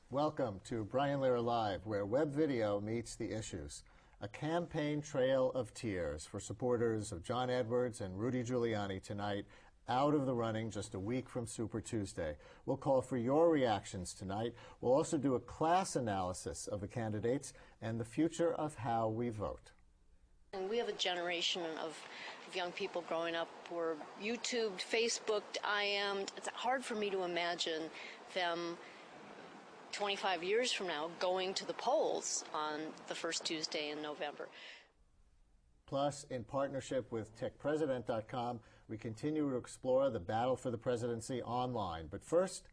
Welcome to Brian Lehrer Live, where web video meets the issues. A campaign trail of tears for supporters of John Edwards and Rudy Giuliani tonight, out of the running just a week from Super Tuesday. We'll call for your reactions tonight. We'll also do a class analysis of the candidates and the future of how we vote. And we have a generation of young people growing up who are YouTubed, Facebooked, IM'd. It's hard for me to imagine them 25 years from now going to the polls on the first Tuesday in November. Plus, in partnership with TechPresident.com, we continue to explore the battle for the presidency online. But first,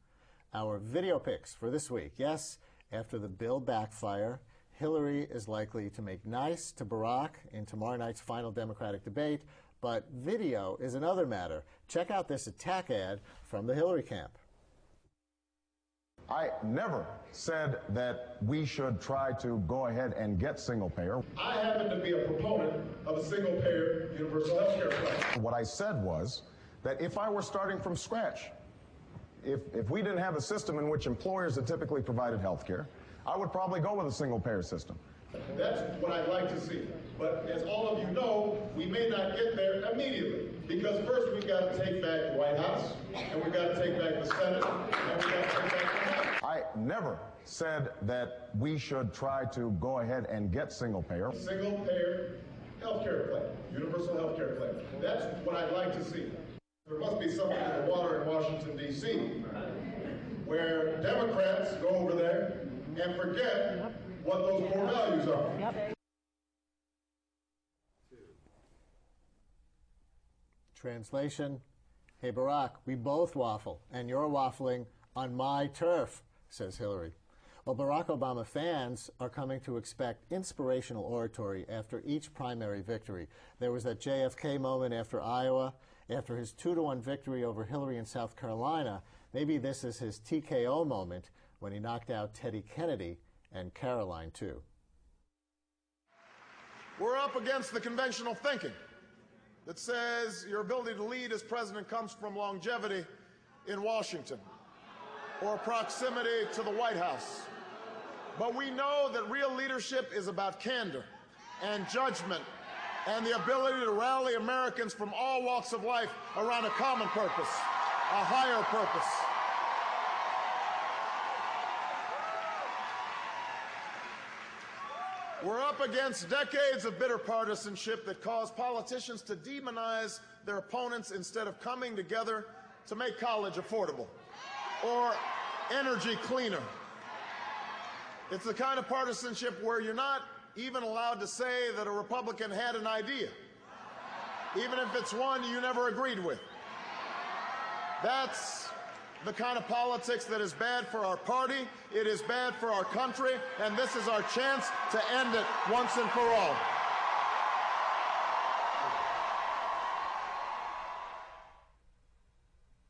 our video picks for this week. Yes, after the Bill backfire, Hillary is likely to make nice to Barack in tomorrow night's final Democratic debate, but video is another matter. Check out this attack ad from the Hillary camp. I never said that we should try to go ahead and get single-payer. I happen to be a proponent of a single-payer universal health care plan. What I said was that if I were starting from scratch, if we didn't have a system in which employers had typically provided health care, I would probably go with a single-payer system. That's what I'd like to see. But as all of you know, we may not get there immediately, because first we've got to take back the White House, and we've got to take back the Senate, and we've got to take back the House. I never said that we should try to go ahead and get single-payer. Single-payer health care plan, universal health care plan. That's what I'd like to see. There must be something in the water in Washington, D.C., where Democrats go over there and forget what those core values are. Translation: Hey Barack, we both waffle, and you're waffling on my turf, says Hillary. Well, Barack Obama fans are coming to expect inspirational oratory after each primary victory. There was that JFK moment after Iowa, after his 2-1 victory over Hillary in South Carolina. Maybe this is his TKO moment when he knocked out Teddy Kennedy and Caroline, too. We're up against the conventional thinking that says your ability to lead as president comes from longevity in Washington or proximity to the White House. But we know that real leadership is about candor and judgment and the ability to rally Americans from all walks of life around a common purpose, a higher purpose. We're up against decades of bitter partisanship that cause politicians to demonize their opponents instead of coming together to make college affordable or energy cleaner. It's the kind of partisanship where you're not even allowed to say that a Republican had an idea, even if it's one you never agreed with. That's the kind of politics that is bad for our party, it is bad for our country, and this is our chance to end it once and for all.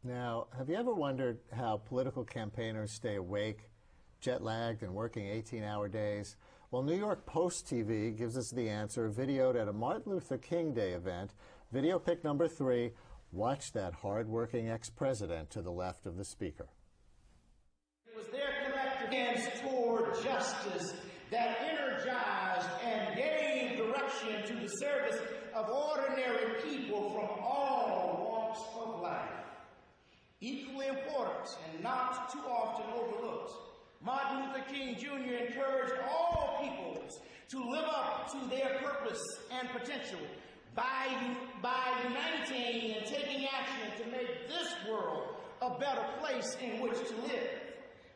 Now, have you ever wondered how political campaigners stay awake, jet-lagged, and working 18-hour days? Well, New York Post TV gives us the answer, videoed at a Martin Luther King Day event. Video pick number 3. Watch that hard-working ex-president to the left of the speaker. It was their collective hands toward justice that energized and gave direction to the service of ordinary people from all walks of life. Equally important and not too often overlooked, Martin Luther King Jr. encouraged all peoples to live up to their purpose and potential by uniting and taking action to make this world a better place in which to live.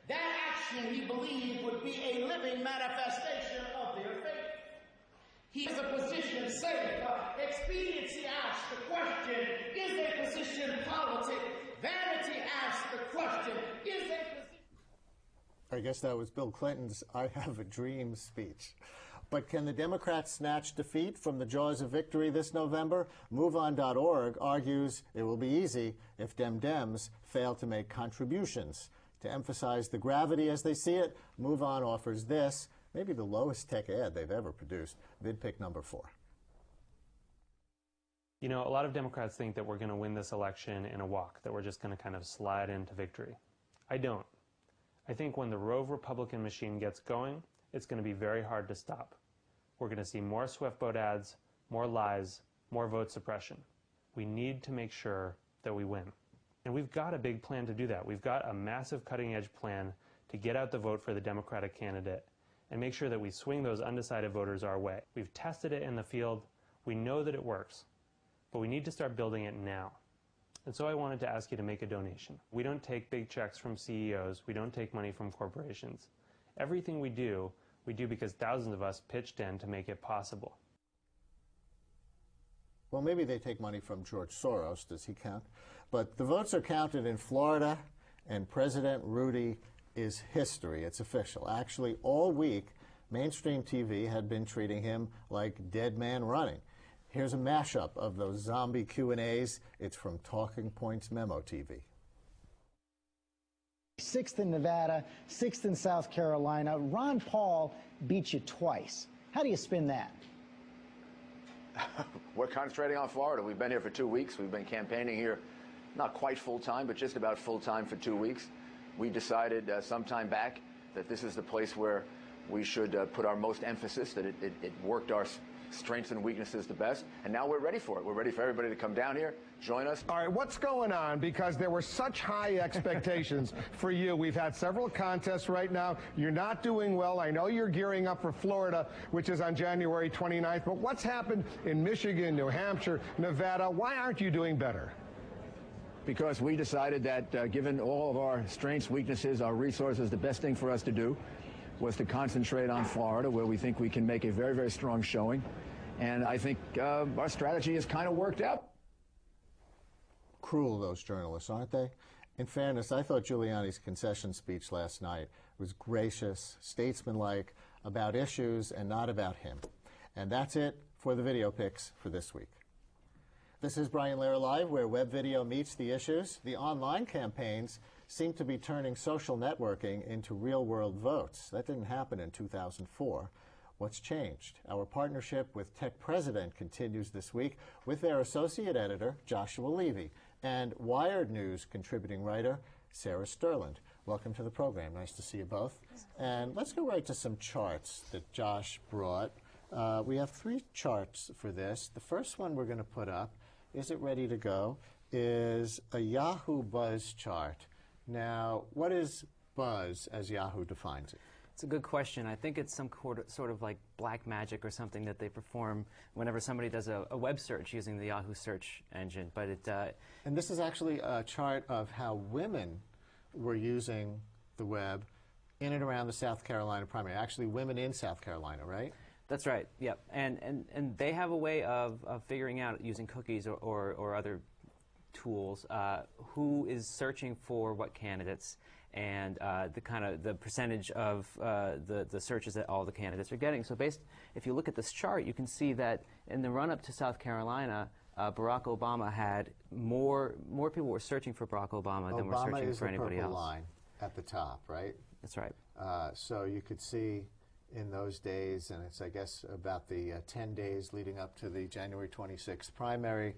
That action, he believed, would be a living manifestation of their faith. He is a position safe. Expediency asks the question, is a position politic? Vanity asks the question, is a position... I guess that was Bill Clinton's I Have a Dream speech. But can the Democrats snatch defeat from the jaws of victory this November? MoveOn.org argues it will be easy if Dems fail to make contributions. To emphasize the gravity as they see it, MoveOn offers this, maybe the lowest tech ad they've ever produced, vidpick number 4. You know, a lot of Democrats think that we're going to win this election in a walk, that we're just going to kind of slide into victory. I don't. I think when the Rove Republican machine gets going, it's going to be very hard to stop. We're going to see more swift vote ads, more lies, more vote suppression. We need to make sure that we win. And we've got a big plan to do that. We've got a massive cutting-edge plan to get out the vote for the Democratic candidate and make sure that we swing those undecided voters our way. We've tested it in the field. We know that it works, but we need to start building it now. And so I wanted to ask you to make a donation. We don't take big checks from CEOs. We don't take money from corporations. Everything we do because thousands of us pitched in to make it possible. Well, maybe they take money from George Soros. Does he count? But the votes are counted in Florida, and President Rudy is history. It's official. Actually, all week, mainstream TV had been treating him like dead man running. Here's a mashup of those zombie Q&As. It's from Talking Points Memo TV. 6th in Nevada, 6th in South Carolina. Ron Paul beat you twice. How do you spin that? We're concentrating on Florida. We've been here for 2 weeks. We've been campaigning here, not quite full-time, but just about full-time for 2 weeks. We decided some time back that this is the place where we should put our most emphasis, that it worked our strengths and weaknesses the best, and now we're ready for it. We're ready for everybody to come down here, join us. All right, what's going on? Because there were such high expectations for you. We've had several contests right now. You're not doing well. I know you're gearing up for Florida, which is on January 29th, but what's happened in Michigan, New Hampshire, Nevada? Why aren't you doing better? Because we decided that given all of our strengths, weaknesses, our resources, the best thing for us to do was to concentrate on Florida, where we think we can make a very, very strong showing. And I think our strategy has kind of worked out. Cruel, those journalists, aren't they? In fairness, I thought Giuliani's concession speech last night was gracious, statesmanlike, about issues and not about him. And that's it for the video picks for this week. This is Brian Lehrer Live, where web video meets the issues. The online campaigns seem to be turning social networking into real-world votes. That didn't happen in 2004. What's changed? Our partnership with Tech President continues this week with their associate editor, Joshua Levy, and Wired News contributing writer, Sarah Sterland. Welcome to the program. Nice to see you both. And let's go right to some charts that Josh brought. We have 3 charts for this. The first one we're going to put up, is it ready to go, is a Yahoo Buzz chart. Now, what is buzz as Yahoo defines it? It's a good question. I think it's some sort of like black magic or something that they perform whenever somebody does a web search using the Yahoo search engine. But it and this is actually a chart of how women were using the web in and around the South Carolina primary. Actually, women in South Carolina, right? That's right. Yep. And they have a way of figuring out using cookies or other tools who is searching for what candidates, and the percentage of the searches that all the candidates are getting. So if you look at this chart, you can see that in the run-up to South Carolina, Barack Obama had more people were searching for Barack Obama than were searching for anybody else. Obama is the purple line at the top, right? That's right. So you could see in those days, and it's, I guess, about the 10 days leading up to the January 26th primary,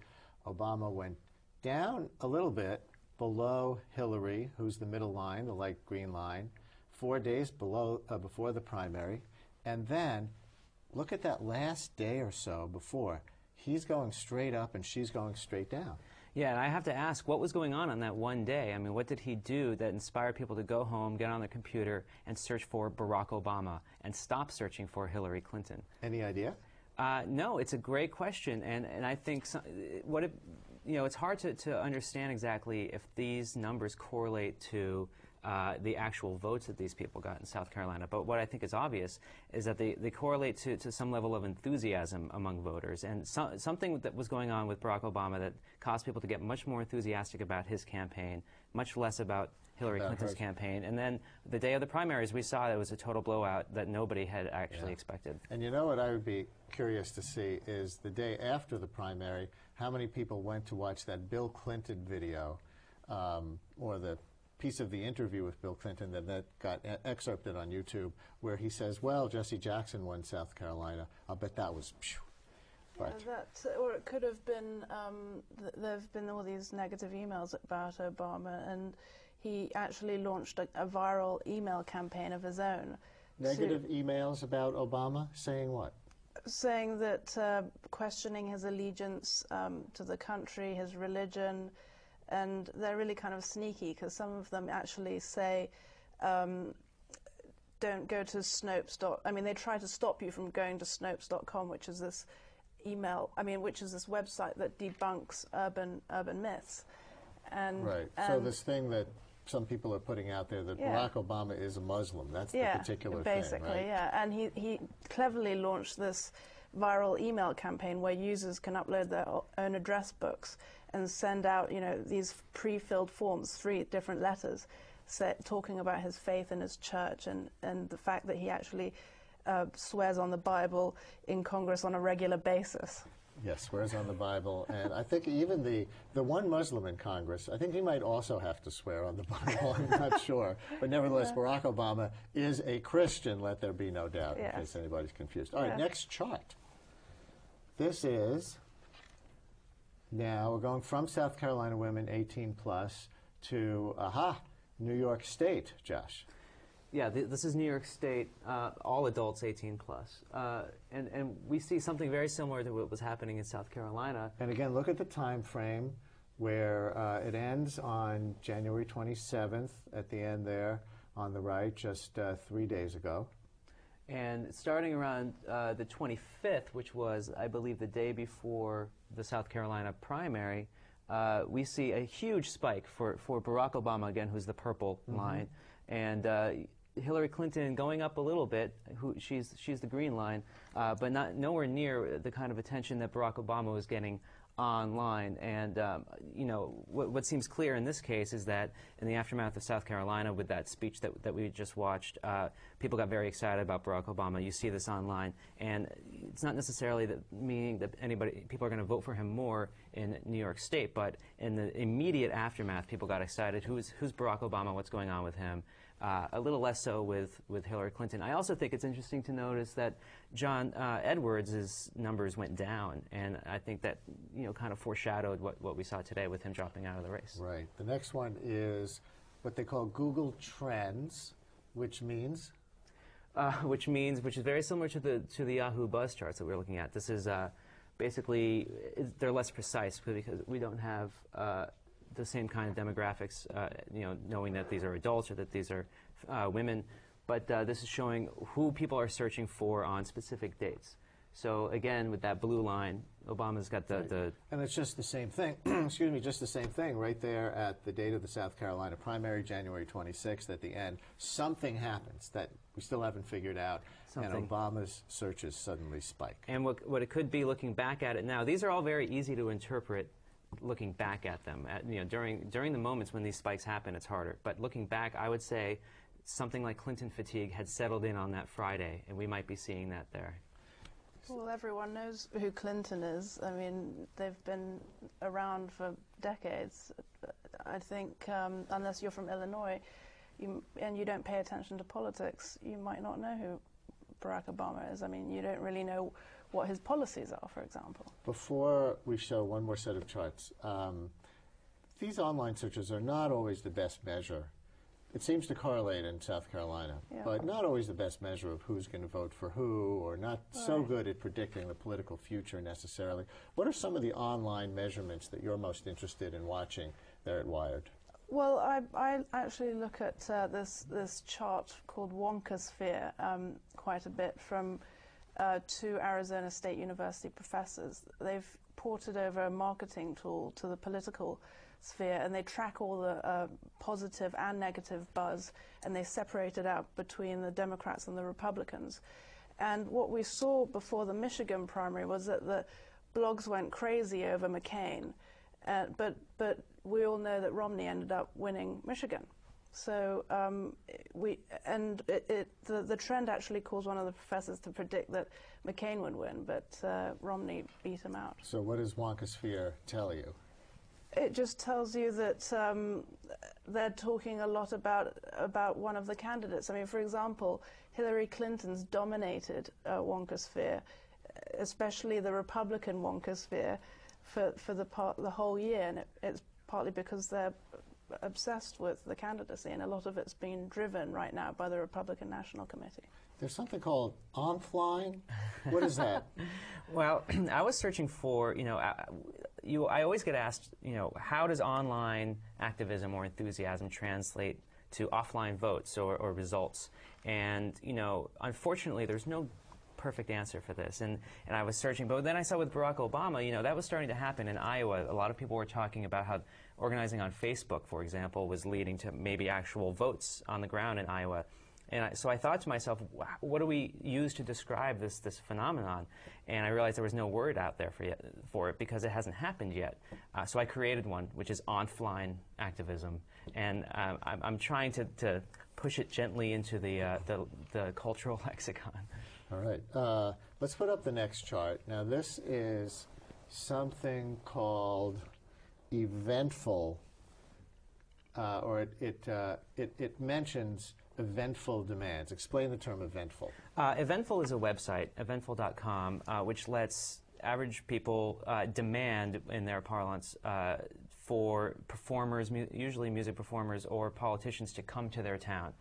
Obama went down a little bit below Hillary, who's the middle line, the light green line, 4 days before the primary. And then look at that last day or so before. He's going straight up and she's going straight down. Yeah, and I have to ask, what was going on that one day? I mean, what did he do that inspired people to go home, get on their computer, and search for Barack Obama and stop searching for Hillary Clinton? Any idea? No, it's a great question, and I think it's hard to understand exactly if these numbers correlate to the actual votes that these people got in South Carolina. But what I think is obvious is that they correlate to some level of enthusiasm among voters. And something that was going on with Barack Obama that caused people to get much more enthusiastic about his campaign, much less about Hillary Clinton's campaign. And then the day of the primaries, we saw it was a total blowout that nobody had actually expected. And you know what I would be curious to see is the day after the primary, how many people went to watch that Bill Clinton video or the piece of the interview with Bill Clinton that got excerpted on YouTube, where he says, well, Jesse Jackson won South Carolina. I'll bet that was phew. Or it could have been, there have been all these negative emails about Obama, and he actually launched a viral email campaign of his own. Negative emails about Obama, saying what? Saying that, questioning his allegiance to the country, his religion, and they're really kind of sneaky because some of them actually say, don't go to Snopes. I mean, they try to stop you from going to Snopes.com, which is this which is this website that debunks urban myths. And right. So this thing that some people are putting out there that Barack Obama is a Muslim, that's the particular basically, thing, right? Yeah. And he cleverly launched this viral email campaign where users can upload their own address books and send out, these pre-filled forms, 3 different letters, talking about his faith in his church and the fact that he actually swears on the Bible in Congress on a regular basis. Yes, swears on the Bible, and I think even the one Muslim in Congress, I think he might also have to swear on the Bible, I'm not sure. But nevertheless, Barack Obama is a Christian, let there be no doubt, in case anybody's confused. All right, next chart. This is, now we're going from South Carolina women 18 plus to, New York State, Josh. Yeah, this is New York State, all adults 18 plus. And we see something very similar to what was happening in South Carolina. And again, look at the time frame where it ends on January 27th at the end there on the right, just 3 days ago. And starting around the 25th, which was, I believe, the day before the South Carolina primary, we see a huge spike for Barack Obama, again, who's the purple line, and Hillary Clinton going up a little bit. She's the green line, but nowhere near the kind of attention that Barack Obama was getting online. And what seems clear in this case is that in the aftermath of South Carolina, with that speech that we just watched, people got very excited about Barack Obama. You see this online, and it's not necessarily meaning that people are going to vote for him more in New York State, but in the immediate aftermath, people got excited. Who's Barack Obama? What's going on with him? A little less so with Hillary Clinton. I also think it's interesting to notice that John Edwards' numbers went down, and I think that kind of foreshadowed what we saw today with him dropping out of the race. Right. The next one is what they call Google Trends, which means? Which is very similar to the Yahoo buzz charts that we're looking at. This is basically, they're less precise because we don't have the same kind of demographics, knowing that these are adults or that these are women, but this is showing who people are searching for on specific dates. So again, with that blue line, Obama's got the and it's just the same thing. Excuse me, just the same thing right there at the date of the South Carolina primary, January 26th. At the end, something happens that we still haven't figured out, and Obama's searches suddenly spike. And what it could be, looking back at it now, these are all very easy to interpret. Looking back at them, during the moments when these spikes happen, it's harder. But looking back, I would say something like Clinton fatigue had settled in on that Friday, and we might be seeing that there. Well, everyone knows who Clinton is. I mean, they've been around for decades. I think unless you're from Illinois and you don't pay attention to politics, you might not know who Barack Obama is. I mean, you don't really know what his policies are, for example. Before we show one more set of charts, these online searches are not always the best measure. It seems to correlate in South Carolina, but not always the best measure of who's going to vote for who, or not so good at predicting the political future necessarily. What are some of the online measurements that you're most interested in watching there at Wired? Well, I actually look at this chart called Wnyc quite a bit from 2 Arizona State University professors. They've ported over a marketing tool to the political sphere, and they track all the positive and negative buzz, and they separate it out between the Democrats and the Republicans. And what we saw before the Michigan primary was that the blogs went crazy over McCain, but we all know that Romney ended up winning Michigan. So the trend actually caused one of the professors to predict that McCain would win, but Romney beat him out. So what does Wnyc tell you? It just tells you that they're talking a lot about one of the candidates. I mean, for example, Hillary Clinton's dominated Wnyc, especially the Republican Wnyc for the whole year, and it's partly because they're obsessed with the candidacy, and a lot of it's being driven right now by the Republican National Committee. There's something called offline. What is that? Well, I was searching for, I always get asked, how does online activism or enthusiasm translate to offline votes or results? And, unfortunately, there's no perfect answer for this. And I was searching, but then I saw with Barack Obama, that was starting to happen in Iowa. A lot of people were talking about how organizing on Facebook, for example, was leading to maybe actual votes on the ground in Iowa. And so I thought to myself, what do we use to describe this phenomenon? And I realized there was no word out there for it because it hasn't happened yet. So I created one, which is offline activism. And I'm trying to push it gently into the cultural lexicon. All right. Let's put up the next chart. Now, this is something called eventful, or it mentions eventful demands. Explain the term eventful. Eventful is a website, eventful.com, which lets average people demand, in their parlance, for performers, usually music performers or politicians, to come to their town.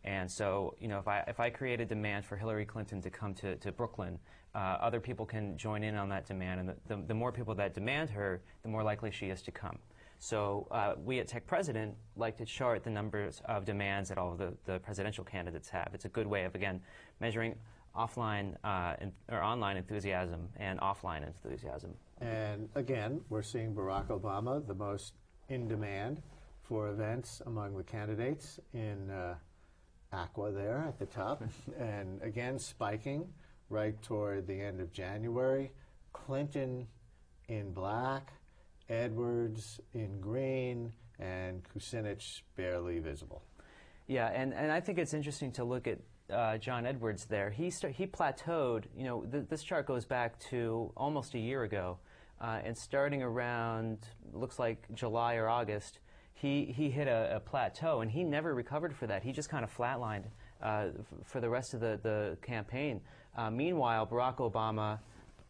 And so, if I create a demand for Hillary Clinton to come to Brooklyn, other people can join in on that demand, and the more people that demand her, the more likely she is to come. So we at Tech President like to chart the numbers of demands that all of the presidential candidates have. It's a good way of, again, measuring offline or online enthusiasm and offline enthusiasm. And again, we're seeing Barack Obama the most in demand for events among the candidates in Aqua there at the top. And again, spiking right toward the end of January. Clinton in black, Edwards in green, and Kucinich barely visible. Yeah, and I think it's interesting to look at John Edwards there. He plateaued. This chart goes back to almost a year ago, and starting around, looks like July or August, he hit a plateau, and he never recovered for that. He just kind of flatlined for the rest of the campaign. Meanwhile, Barack Obama,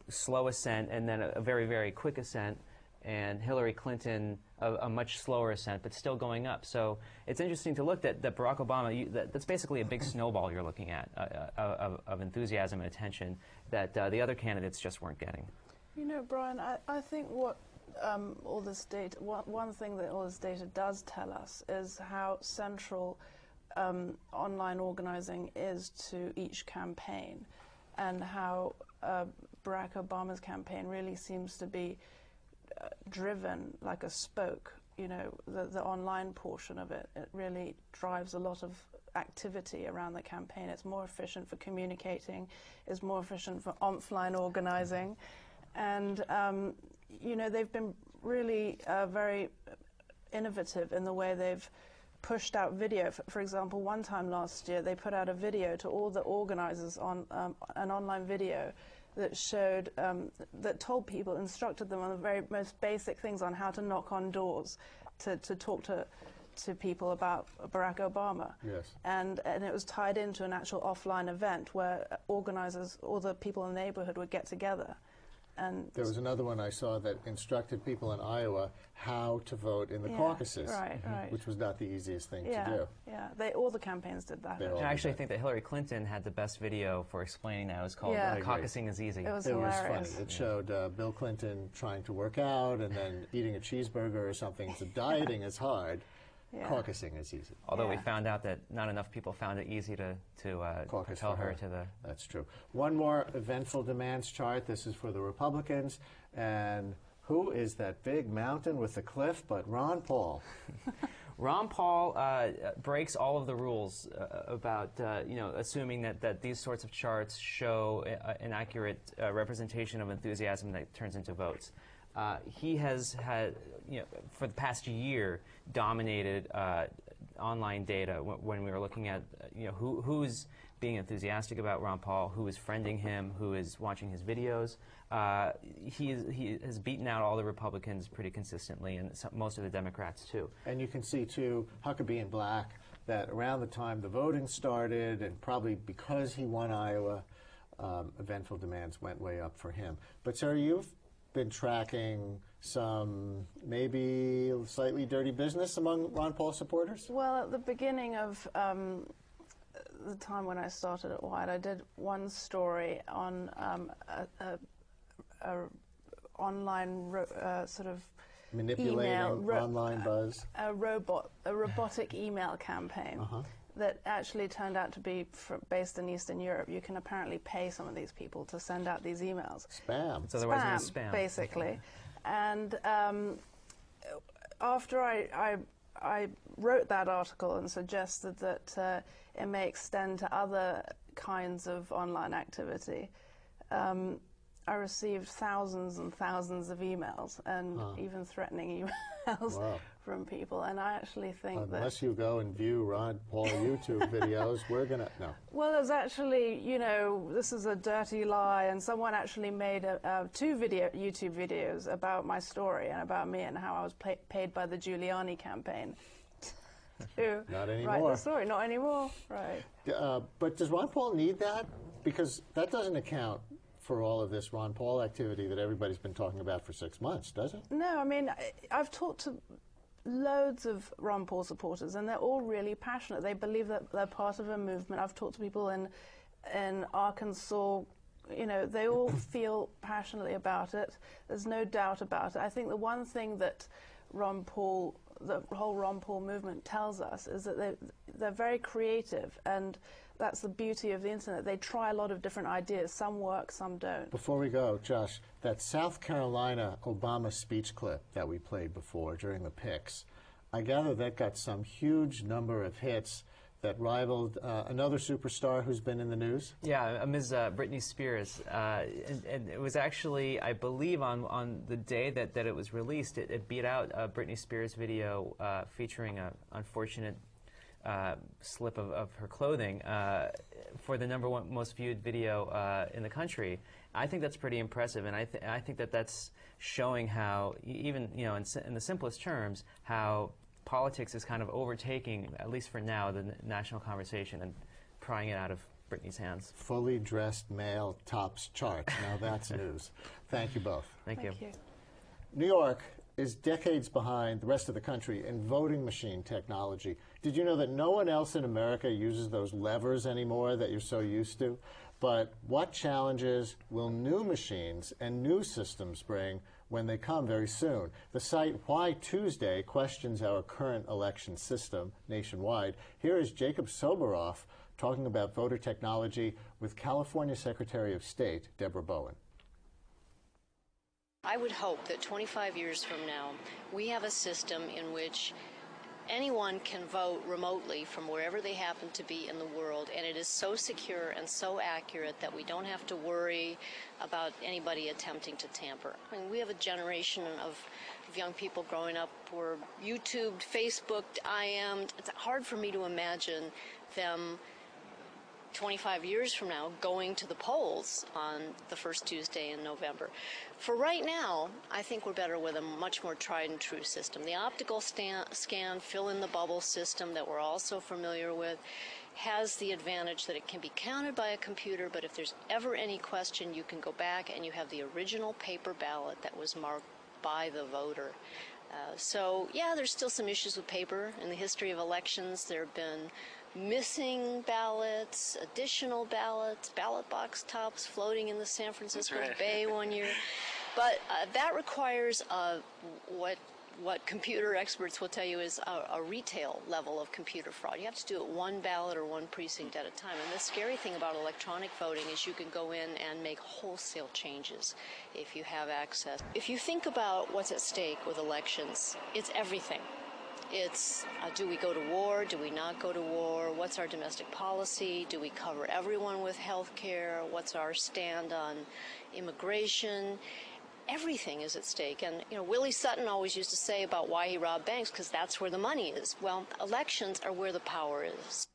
slow ascent, and then a very, very quick ascent, and Hillary Clinton, a much slower ascent, but still going up. So it's interesting to look at that Barack Obama, that's basically a big snowball you're looking at of enthusiasm and attention that the other candidates just weren't getting. Brian, I think what all this data, one thing that all this data does tell us is how central online organizing is to each campaign, and how Barack Obama's campaign really seems to be driven like a spoke. The online portion of it really drives a lot of activity around the campaign. It's more efficient for communicating, it's more efficient for offline organizing, and they've been really very innovative in the way they've pushed out video. For example, one time last year they put out a video to all the organizers on an online video that showed, that told people, instructed them on the very most basic things on how to knock on doors to talk to people about Barack Obama. Yes. And it was tied into an actual offline event where organizers, all the people in the neighborhood would get together. And there was another one I saw that instructed people in Iowa how to vote in the caucuses, right. which was not the easiest thing to do. Yeah, all the campaigns did that. I actually think that Hillary Clinton had the best video for explaining that. It was called Caucusing is Easy. It was hilarious. Funny. It showed Bill Clinton trying to work out and then eating a cheeseburger or something. So dieting is hard. Yeah. Caucusing is easy. Although we found out that not enough people found it easy to propel her to the... That's true. One more eventful demands chart. This is for the Republicans. And who is that big mountain with the cliff but Ron Paul? Ron Paul breaks all of the rules about assuming that these sorts of charts show an accurate representation of enthusiasm that turns into votes. He has had, for the past year, dominated online data when we were looking at, who's being enthusiastic about Ron Paul, who is friending him, who is watching his videos. He has beaten out all the Republicans pretty consistently, and most of the Democrats, too. And you can see, too, Huckabee in black, that around the time the voting started, and probably because he won Iowa, eventful demands went way up for him. But, sir, you've been tracking some maybe slightly dirty business among Ron Paul supporters? Well, at the beginning of the time when I started at Wired, I did one story on a online sort of manipulating online buzz, a robotic email campaign that actually turned out to be based in Eastern Europe. You can apparently pay some of these people to send out these emails. Spam. It's otherwise known as spam, basically. And after I wrote that article and suggested that it may extend to other kinds of online activity, I received thousands and thousands of emails, and even threatening emails from people. And I actually think unless you go and view Ron Paul YouTube videos, we're going to... No. Well, there's actually, you know, this is a dirty lie, and someone actually made two YouTube videos about my story and about me and how I was paid by the Giuliani campaign to Not anymore. write the story. Not anymore, right. But does Ron Paul need that? Because that doesn't account for all of this Ron Paul activity that everybody's been talking about for 6 months, does it? No, I mean, I've talked to loads of Ron Paul supporters, and they're all really passionate. They believe that they're part of a movement. I've talked to people in Arkansas. You know, they all feel passionately about it. There's no doubt about it. I think the one thing that the whole Ron Paul movement tells us is that they're very creative, and that's the beauty of the internet. They try a lot of different ideas. Some work, some don't. Before we go, Josh, that South Carolina Obama speech clip that we played before during the picks, I gather that got some huge number of hits that rivaled another superstar who's been in the news? Yeah, Ms. Britney Spears. And it was actually, I believe, on the day that it was released, it beat out a Britney Spears video featuring an unfortunate slip of her clothing for the #1 most viewed video in the country. I think that's pretty impressive, and I think that's showing how, even in the simplest terms, how politics is kind of overtaking, at least for now, the national conversation and prying it out of Britney's hands. Fully dressed male tops charts. Now that's news. Thank you both. Thank you. New York is decades behind the rest of the country in voting machine technology. Did you know that no one else in America uses those levers anymore that you're so used to? But what challenges will new machines and new systems bring when they come very soon? The site Why Tuesday questions our current election system nationwide. Here is Jacob Soboroff talking about voter technology with California Secretary of State Deborah Bowen. I would hope that 25 years from now, we have a system in which anyone can vote remotely from wherever they happen to be in the world, and it is so secure and so accurate that we don't have to worry about anybody attempting to tamper. I mean, we have a generation of young people growing up who are YouTubed, Facebooked, IM'd. It's hard for me to imagine them 25 years from now going to the polls on the first Tuesday in November. For right now, I think we're better with a much more tried and true system. The optical scan, fill in the bubble system that we're also familiar with has the advantage that it can be counted by a computer, but if there's ever any question, you can go back and you have the original paper ballot that was marked by the voter. So, yeah, there's still some issues with paper. In the history of elections, there have been missing ballots, additional ballots, ballot box tops floating in the San Francisco Bay one year. But that requires what computer experts will tell you is a retail level of computer fraud. You have to do it one ballot or one precinct at a time. And the scary thing about electronic voting is you can go in and make wholesale changes if you have access. If you think about what's at stake with elections, it's everything. It's do we go to war? Do we not go to war? What's our domestic policy? Do we cover everyone with health care? What's our stand on immigration? Everything is at stake. And, Willie Sutton always used to say about why he robbed banks, because that's where the money is. Well, elections are where the power is.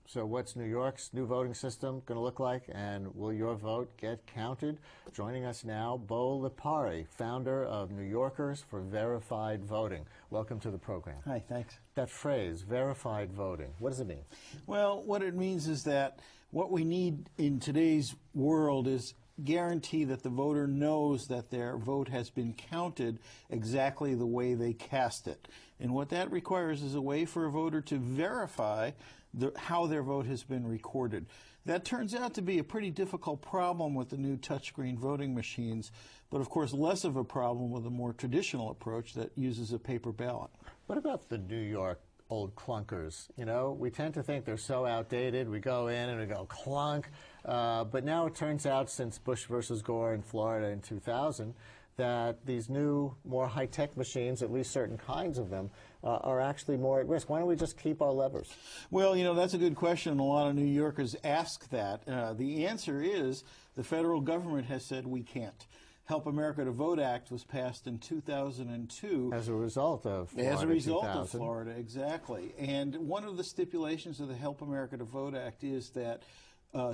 So what's New York's new voting system going to look like, and will your vote get counted? Joining us now, Bo Lipari, founder of New Yorkers for Verified Voting. Welcome to the program. Hi, thanks. That phrase, verified voting, what does it mean? Well, what it means is that what we need in today's world is guarantee that the voter knows that their vote has been counted exactly the way they cast it. And what that requires is a way for a voter to verify how their vote has been recorded. That turns out to be a pretty difficult problem with the new touchscreen voting machines, but of course less of a problem with a more traditional approach that uses a paper ballot. What about the New York old clunkers? You know, we tend to think they're so outdated. We go in and we go clunk. But now it turns out, since Bush versus Gore in Florida in 2000, that these new, more high-tech machines, at least certain kinds of them, are actually more at risk. Why don't we just keep our levers? Well, you know, that's a good question. A lot of New Yorkers ask that. The answer is the federal government has said we can't. Help America to Vote Act was passed in 2002. As a result of Florida. As a result of Florida, exactly. And one of the stipulations of the Help America to Vote Act is that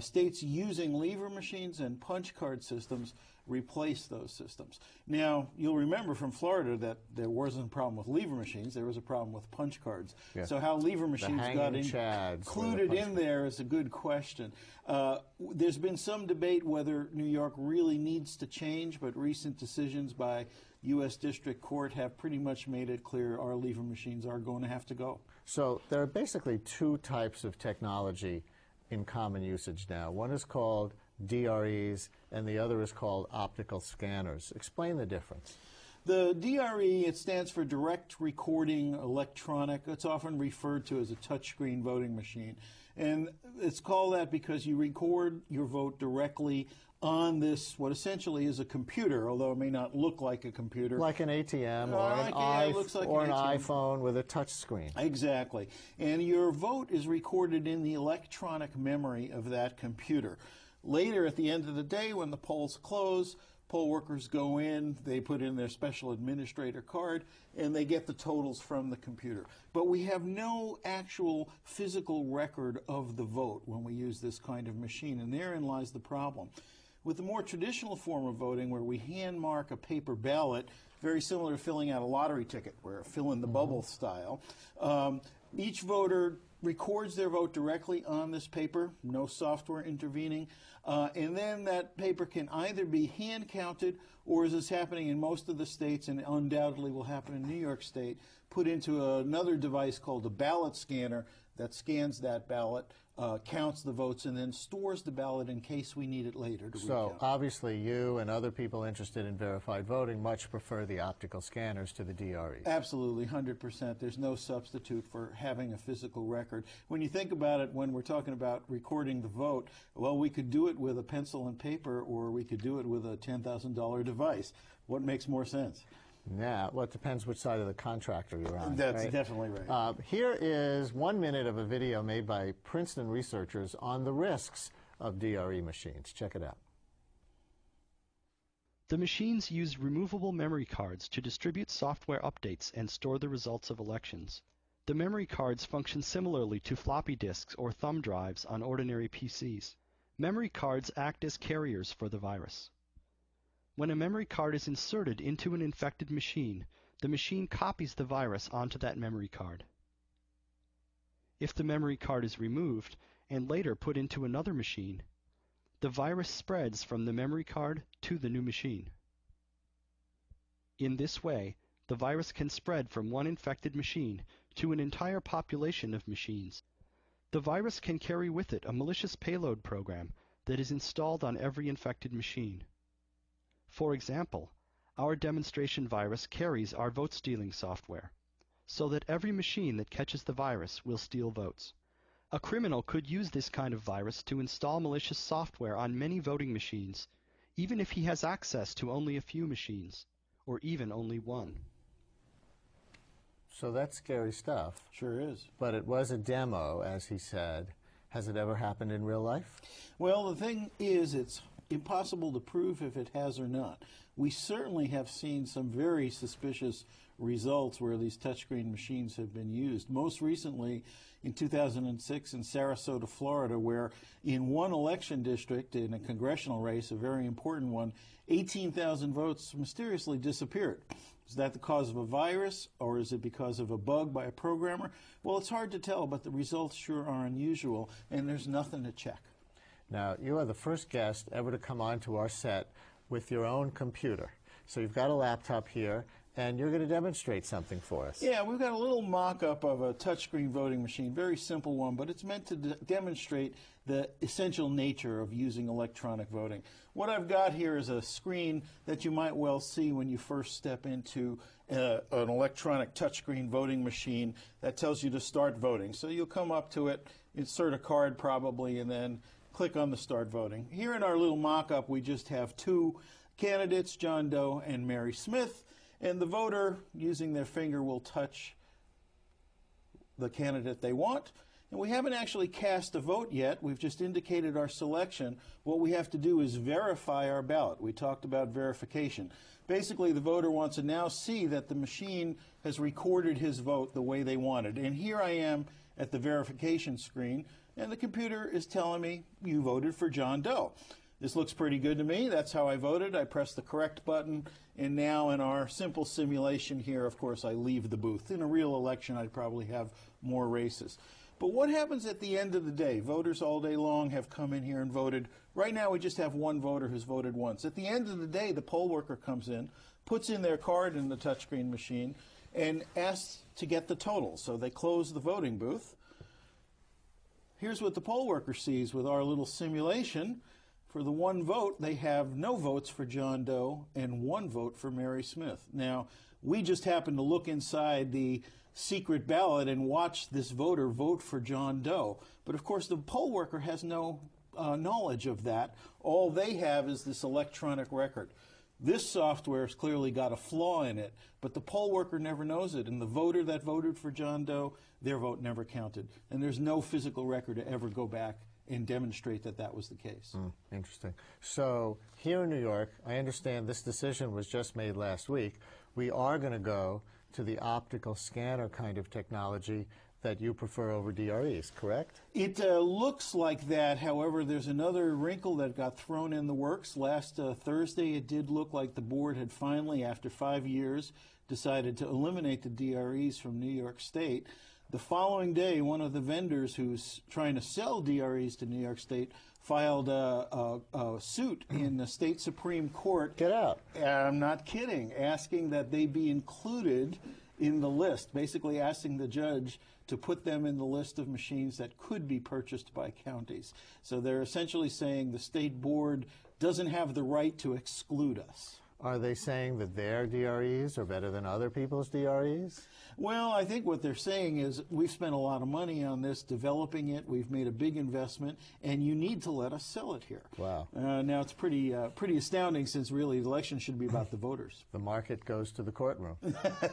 states using lever machines and punch card systems replace those systems. Now, you'll remember from Florida that there wasn't a problem with lever machines, there was a problem with punch cards. Yeah. So how lever machines got included in there is a good question. There's been some debate whether New York really needs to change, but recent decisions by U.S. District Court have pretty much made it clear our lever machines are going to have to go. So there are basically two types of technology in common usage now. One is called DREs, and the other is called optical scanners. Explain the difference. The DRE, it stands for Direct Recording Electronic. It's often referred to as a touchscreen voting machine. And it's called that because you record your vote directly on this, what essentially is a computer, although it may not look like a computer. Like an ATM or an iPhone with a touch screen. Exactly. And your vote is recorded in the electronic memory of that computer. Later, at the end of the day, when the polls close, poll workers go in, they put in their special administrator card, and they get the totals from the computer. But we have no actual physical record of the vote when we use this kind of machine, and therein lies the problem. With the more traditional form of voting, where we hand mark a paper ballot, very similar to filling out a lottery ticket, where fill in the bubble style, each voter records their vote directly on this paper, no software intervening, and then that paper can either be hand counted or, as is happening in most of the states and undoubtedly will happen in New York State, put into another device called a ballot scanner that scans that ballot, counts the votes, and then stores the ballot in case we need it later to recount. So obviously you and other people interested in verified voting much prefer the optical scanners to the DREs. Absolutely, 100%. There's no substitute for having a physical record. When you think about it, when we're talking about recording the vote, well, we could do it with a pencil and paper, or we could do it with a $10,000 device. What makes more sense? Yeah, well, it depends which side of the contractor you're on. That's right? definitely right. Here is 1 minute of a video made by Princeton researchers on the risks of DRE machines. Check it out. The machines use removable memory cards to distribute software updates and store the results of elections. The memory cards function similarly to floppy disks or thumb drives on ordinary PCs. Memory cards act as carriers for the virus. When a memory card is inserted into an infected machine, the machine copies the virus onto that memory card. If the memory card is removed and later put into another machine, the virus spreads from the memory card to the new machine. In this way, the virus can spread from one infected machine to an entire population of machines. The virus can carry with it a malicious payload program that is installed on every infected machine. For example, our demonstration virus carries our vote-stealing software, so that every machine that catches the virus will steal votes. A criminal could use this kind of virus to install malicious software on many voting machines, even if he has access to only a few machines, or even only one. So that's scary stuff. Sure is. But it was a demo, as he said. Has it ever happened in real life? Well, the thing is, it's impossible to prove if it has or not. We certainly have seen some very suspicious results where these touchscreen machines have been used. Most recently, in 2006 in Sarasota, Florida, where in one election district in a congressional race, a very important one, 18,000 votes mysteriously disappeared. Is that the cause of a virus, or is it because of a bug by a programmer? Well, it's hard to tell, but the results sure are unusual, and there's nothing to check. Now, you are the first guest ever to come onto our set with your own computer. So you've got a laptop here, and you're going to demonstrate something for us. Yeah, we've got a little mock-up of a touchscreen voting machine, very simple one, but it's meant to demonstrate the essential nature of using electronic voting. What I've got here is a screen that you might well see when you first step into an electronic touchscreen voting machine that tells you to start voting. So you'll come up to it, insert a card probably, and then click on the start voting. Here in our little mock-up, we just have two candidates, John Doe and Mary Smith, and the voter, using their finger, will touch the candidate they want. And we haven't actually cast a vote yet. We've just indicated our selection. What we have to do is verify our ballot. We talked about verification. Basically, the voter wants to now see that the machine has recorded his vote the way they wanted. And here I am at the verification screen, and the computer is telling me, you voted for John Doe. This looks pretty good to me. That's how I voted. I pressed the correct button, and now in our simple simulation here, of course, I leave the booth. In a real election, I'd probably have more races. But what happens at the end of the day? Voters all day long have come in here and voted. Right now, we just have one voter who's voted once. At the end of the day, the poll worker comes in, puts in their card in the touchscreen machine, and asks to get the total. So they close the voting booth. Here's what the poll worker sees with our little simulation. For the one vote, they have no votes for John Doe and one vote for Mary Smith. Now, we just happened to look inside the secret ballot and watch this voter vote for John Doe. But of course, the poll worker has no knowledge of that. All they have is this electronic record. This software has clearly got a flaw in it, but the poll worker never knows it. And the voter that voted for John Doe, their vote never counted. And there's no physical record to ever go back and demonstrate that that was the case. Interesting. So here in New York, I understand this decision was just made last week. We are going to go to the optical scanner kind of technology that you prefer over DREs, correct? It looks like that. However, there's another wrinkle that got thrown in the works. Last Thursday, it did look like the board had finally, after 5 years, decided to eliminate the DREs from New York State. The following day, one of the vendors who's trying to sell DREs to New York State filed a suit in the state Supreme Court. Get out. I'm not kidding. Asking that they be included in the list, basically asking the judge to put them in the list of machines that could be purchased by counties. So they're essentially saying the state board doesn't have the right to exclude us. Are they saying that their DREs are better than other people's DREs? Well, I think what they're saying is we've spent a lot of money on this, developing it. We've made a big investment, and you need to let us sell it here. Wow. Now, it's pretty astounding, since really the election should be about the voters. The market goes to the courtroom.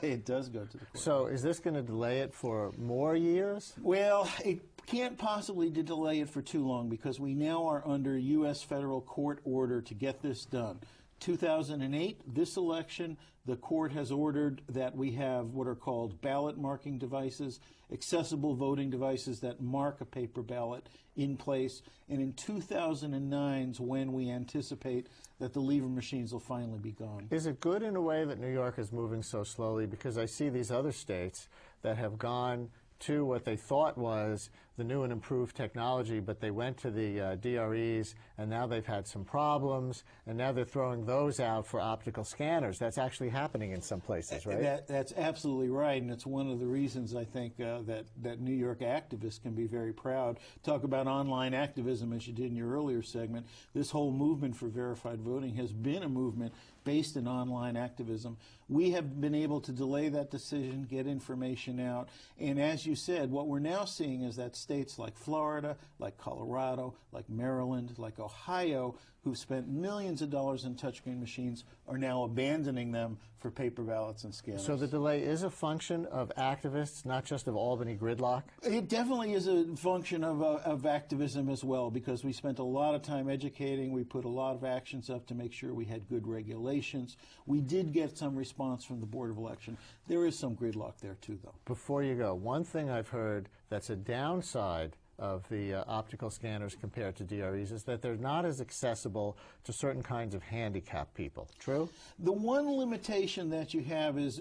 It does go to the courtroom. So is this going to delay it for more years? Well, it can't possibly delay it for too long, because we now are under U.S. federal court order to get this done. 2008, this election, the court has ordered that we have what are called ballot marking devices, accessible voting devices that mark a paper ballot in place. And in 2009 is when we anticipate that the lever machines will finally be gone. Is it good in a way that New York is moving so slowly? Because I see these other states that have gone to what they thought was the new and improved technology, but they went to the DREs, and now they've had some problems, and now they're throwing those out for optical scanners. That's actually happening in some places, right? That's absolutely right, and it's one of the reasons I think that New York activists can be very proud. Talk about online activism, as you did in your earlier segment. This whole movement for verified voting has been a movement based in online activism. We have been able to delay that decision, get information out, and as you said, what we're now seeing is that states like Florida, like Colorado, like Maryland, like Ohio, who've spent millions of dollars in touchscreen machines, are now abandoning them for paper ballots and scanners. So the delay is a function of activists, not just of Albany gridlock? It definitely is a function of activism as well, because we spent a lot of time educating. We put a lot of actions up to make sure we had good regulations. We did get some response from the Board of Election. There is some gridlock there too, though. Before you go, one thing I've heard that's a downside of the optical scanners compared to DREs is that they're not as accessible to certain kinds of handicapped people. True? The one limitation that you have is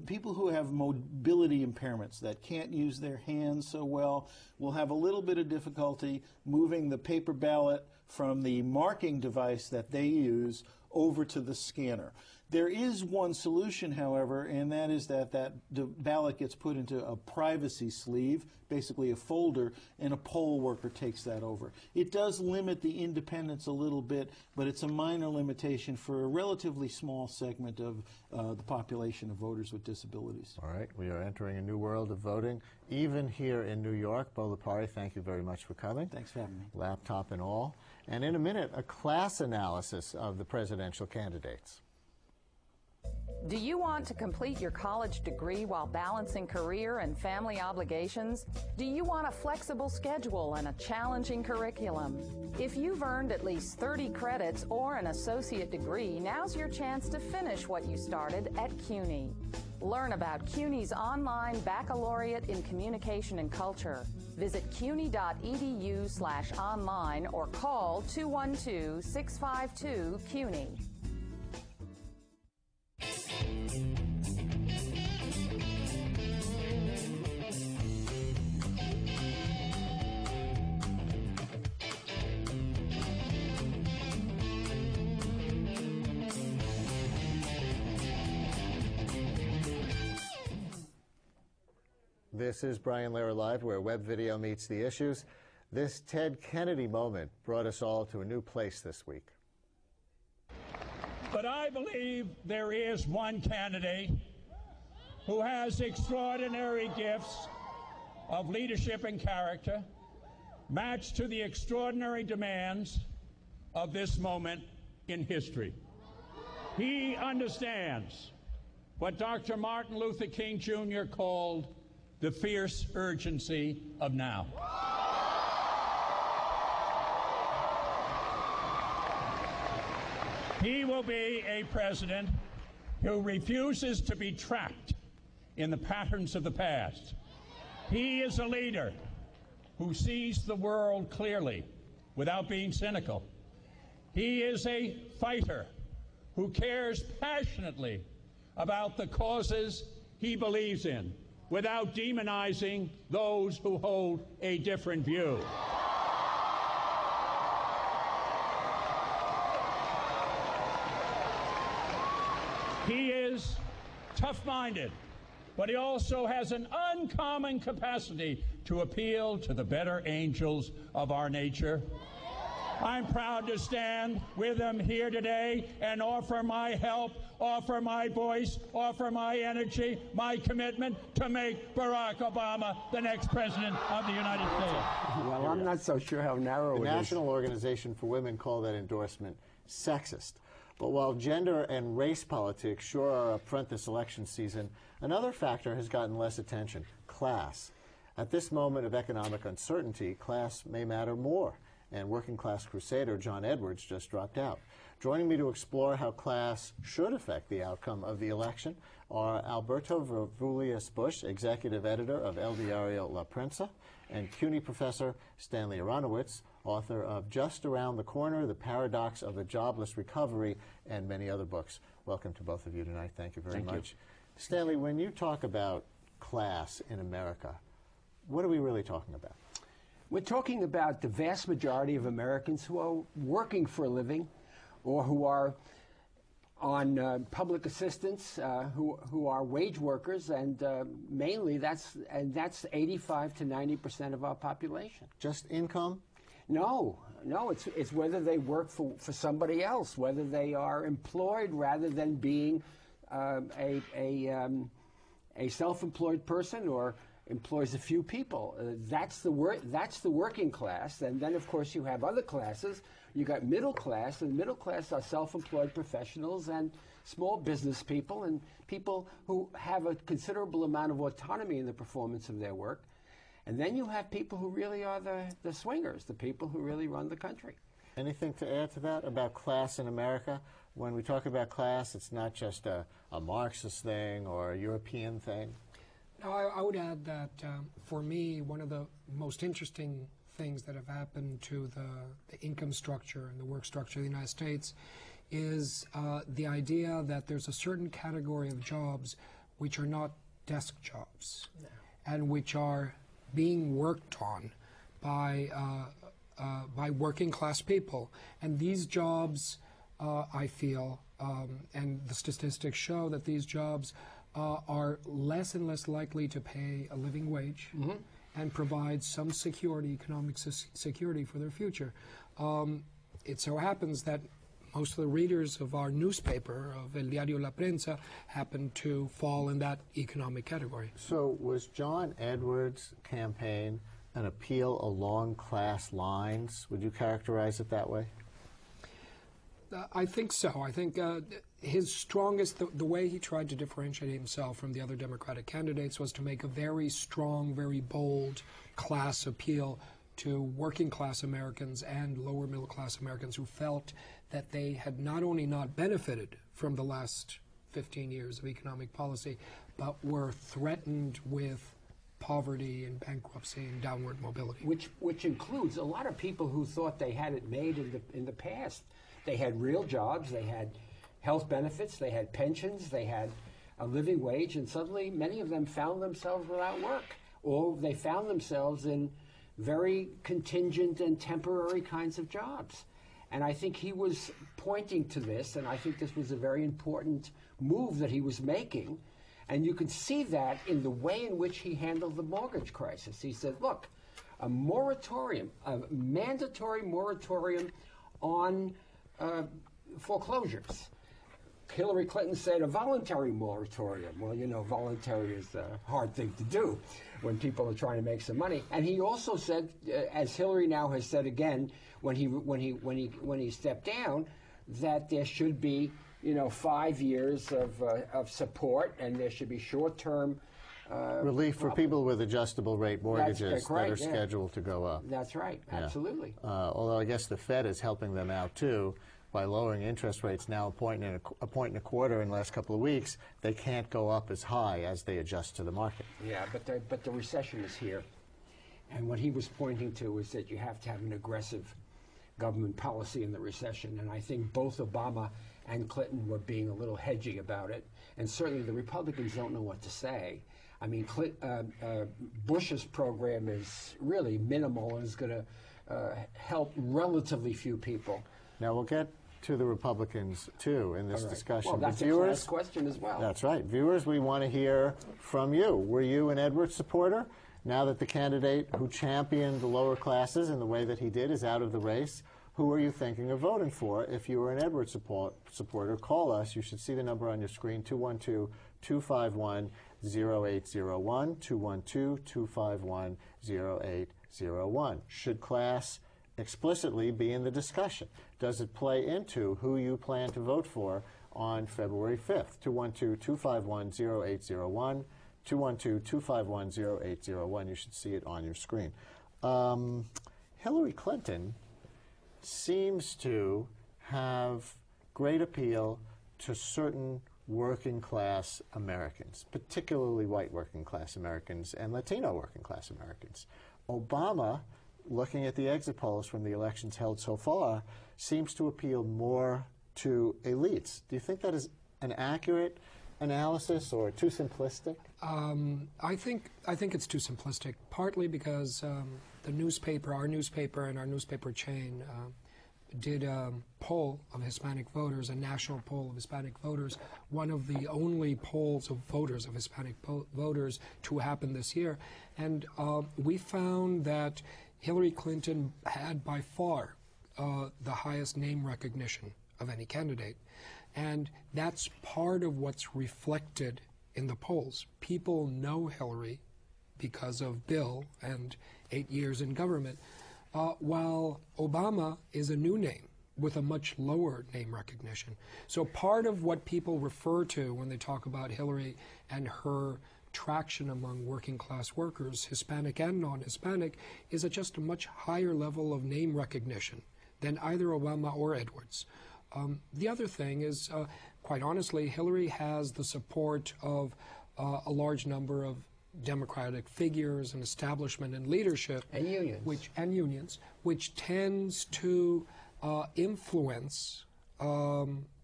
people who have mobility impairments that can't use their hands so well will have a little bit of difficulty moving the paper ballot from the marking device that they use over to the scanner. There is one solution, however, and that is that the ballot gets put into a privacy sleeve, basically a folder, and a poll worker takes that over. It does limit the independence a little bit, but it's a minor limitation for a relatively small segment of the population of voters with disabilities. All right, we are entering a new world of voting, even here in New York. Bo Lipari, thank you very much for coming. Thanks for having me. Laptop and all. And in a minute, a class analysis of the presidential candidates. Do you want to complete your college degree while balancing career and family obligations? Do you want a flexible schedule and a challenging curriculum? If you've earned at least 30 credits or an associate degree, now's your chance to finish what you started at CUNY. Learn about CUNY's online baccalaureate in communication and culture. Visit cuny.edu/online or call 212-652-CUNY. This is Brian Lehrer Live, where web video meets the issues. This Ted Kennedy moment brought us all to a new place this week. But I believe there is one candidate who has extraordinary gifts of leadership and character, matched to the extraordinary demands of this moment in history. He understands what Dr. Martin Luther King Jr. called the fierce urgency of now. He will be a president who refuses to be trapped in the patterns of the past. He is a leader who sees the world clearly without being cynical. He is a fighter who cares passionately about the causes he believes in without demonizing those who hold a different view. He is tough-minded, but he also has an uncommon capacity to appeal to the better angels of our nature. I'm proud to stand with him here today and offer my help, offer my voice, offer my energy, my commitment to make Barack Obama the next president of the United States. Well, I'm not so sure how narrow it is. The National Organization for Women called that endorsement sexist. But while gender and race politics sure are up front this election season, another factor has gotten less attention: class. At this moment of economic uncertainty, class may matter more. And working class crusader John Edwards just dropped out. Joining me to explore how class should affect the outcome of the election are Alberto Vervulius Bush, executive editor of El Diario La Prensa, and CUNY professor Stanley Aronowitz, author of Just Around the Corner, The Paradox of a Jobless Recovery, and many other books. Welcome to both of you tonight. Thank you very much. Stanley, when you talk about class in America, what are we really talking about? We're talking about the vast majority of Americans who are working for a living or who are on public assistance, who are wage workers, and mainly that's 85 to 90% of our population. Just income? No, it's whether they work for somebody else, whether they are employed rather than being a self-employed person or employs a few people. That's the working class. And then, of course, you have other classes. You got middle class, and middle class are self-employed professionals and small business people and people who have a considerable amount of autonomy in the performance of their work. And then you have people who really are the swingers, the people who really run the country. Anything to add to that about class in America? When we talk about class, it's not just a Marxist thing or a European thing. I would add that for me, one of the most interesting things that have happened to the income structure and the work structure of the United States is the idea that there's a certain category of jobs which are not desk jobs and which are being worked on by working class people. And these jobs, I feel, and the statistics show that these jobs are less and less likely to pay a living wage and provide some security, economic security for their future. It so happens that most of the readers of our newspaper, of El Diario La Prensa, happen to fall in that economic category. So was John Edwards' campaign an appeal along class lines? Would you characterize it that way? I think so. I think his strongest, the way he tried to differentiate himself from the other Democratic candidates was to make a very strong, very bold class appeal to working class Americans and lower middle class Americans who felt that they had not only not benefited from the last 15 years of economic policy, but were threatened with poverty and bankruptcy and downward mobility. Which includes a lot of people who thought they had it made in the past. They had real jobs, they had health benefits, they had pensions, they had a living wage, and suddenly many of them found themselves without work, or they found themselves in very contingent and temporary kinds of jobs. And I think he was pointing to this, and I think this was a very important move that he was making. And you can see that in the way in which he handled the mortgage crisis. He said, look, a moratorium, a mandatory moratorium on foreclosures. Hillary Clinton said a voluntary moratorium. Well, you know, voluntary is a hard thing to do when people are trying to make some money. And he also said, as Hillary now has said again, when he stepped down, that there should be, you know, 5 years of support, and there should be short-term relief for people with adjustable rate mortgages right, that are scheduled to go up. That's right, absolutely. Although I guess the Fed is helping them out too by lowering interest rates now a point and a quarter in the last couple of weeks. They can't go up as high as they adjust to the market. Yeah, but the recession is here, and what he was pointing to is that you have to have an aggressive government policy in the recession, and I think both Obama and Clinton were being a little hedgy about it, and certainly the Republicans don't know what to say. I mean, Bush's program is really minimal and is going to help relatively few people. Now, we'll get to the Republicans, too, in this discussion. Well, that's a class question as well. That's right. Viewers, we want to hear from you. Were you an Edwards supporter? Now that the candidate who championed the lower classes in the way that he did is out of the race, who are you thinking of voting for? If you were an Edwards supporter, call us. You should see the number on your screen, 212-251-0801, 212-251-0801. Should class explicitly be in the discussion? Does it play into who you plan to vote for on February 5th? 212-251-0801, 212-251-0801. You should see it on your screen. Hillary Clinton seems to have great appeal to certain working class Americans, particularly white working class Americans and Latino working class Americans. Obama, looking at the exit polls from the elections held so far, seems to appeal more to elites. Do you think that is an accurate analysis or too simplistic? I think it's too simplistic, partly because the newspaper, our newspaper and our newspaper chain did a poll of Hispanic voters, a national poll of Hispanic voters, one of the only polls of voters, of Hispanic voters, to happen this year. And we found that Hillary Clinton had by far the highest name recognition of any candidate. And that's part of what's reflected in the polls. People know Hillary because of Bill and 8 years in government, while Obama is a new name with a much lower name recognition. So part of what people refer to when they talk about Hillary and her traction among working class workers, Hispanic and non-Hispanic, is at just a much higher level of name recognition than either Obama or Edwards. The other thing is, quite honestly, Hillary has the support of a large number of Democratic figures and establishment and leadership, and unions, which tends to influence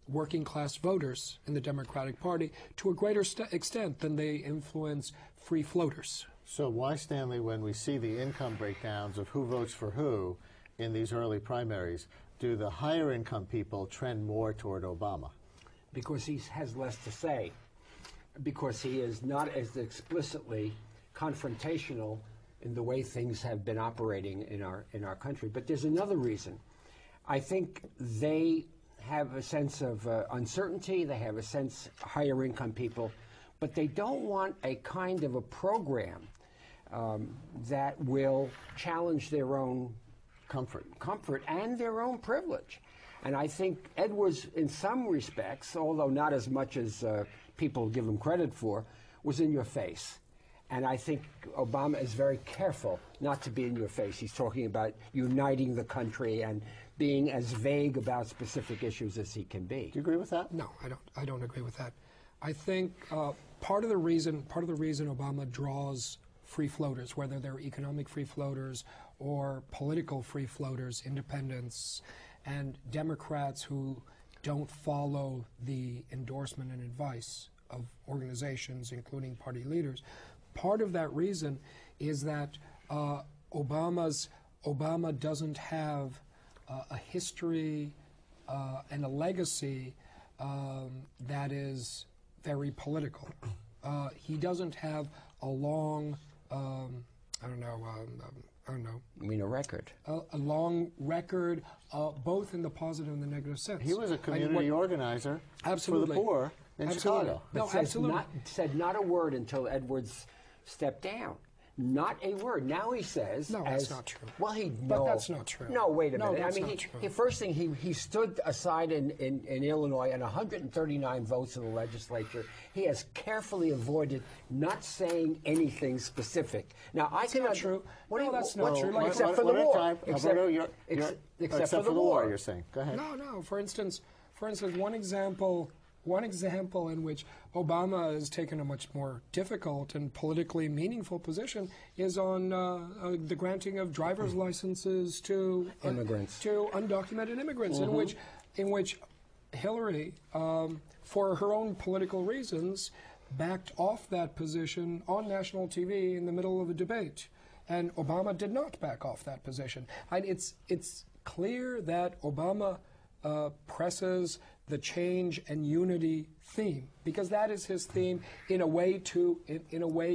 working class voters in the Democratic Party to a greater extent than they influence free floaters. So why, Stanley, when we see the income breakdowns of who votes for who in these early primaries, do the higher income people trend more toward Obama? Because he has less to say, because he is not as explicitly confrontational in the way things have been operating in our country. But there's another reason. I think they have a sense of uncertainty. They have a sense, higher income people, but they don't want a kind of a program that will challenge their own comfort and their own privilege. And I think Edwards, in some respects, although not as much as people give him credit for, was in your face. And I think Obama is very careful not to be in your face. He's talking about uniting the country and being as vague about specific issues as he can be. Do you agree with that? No, I don't agree with that. I think part of the reason Obama draws free floaters, whether they're economic free floaters or political free floaters, independents, and Democrats who don't follow the endorsement and advice of organizations, including party leaders. Part of that reason is that Obama doesn't have a history and a legacy that is very political. He doesn't have a long, I don't know. You mean a record? A long record, both in the positive and the negative sense. He was a community organizer absolutely. for the poor in Chicago. No, absolutely. Said not a word until Edwards stepped down. Not a word. Now he says... No, that's not true. Well, But that's not true. No, wait a minute. That's I mean, not true. First thing, he stood aside in Illinois and 139 votes in the legislature. He has carefully avoided not saying anything specific. Now, That's not true. No, that's not true. Except for the war. Except for the war, you're saying. Go ahead. No. For instance, one example in which Obama has taken a much more difficult and politically meaningful position is on the granting of driver's licenses to immigrants, to undocumented immigrants, in which Hillary, for her own political reasons, backed off that position on national TV in the middle of a debate, and Obama did not back off that position. And it's clear that Obama presses the change and unity theme, because that is his theme in a way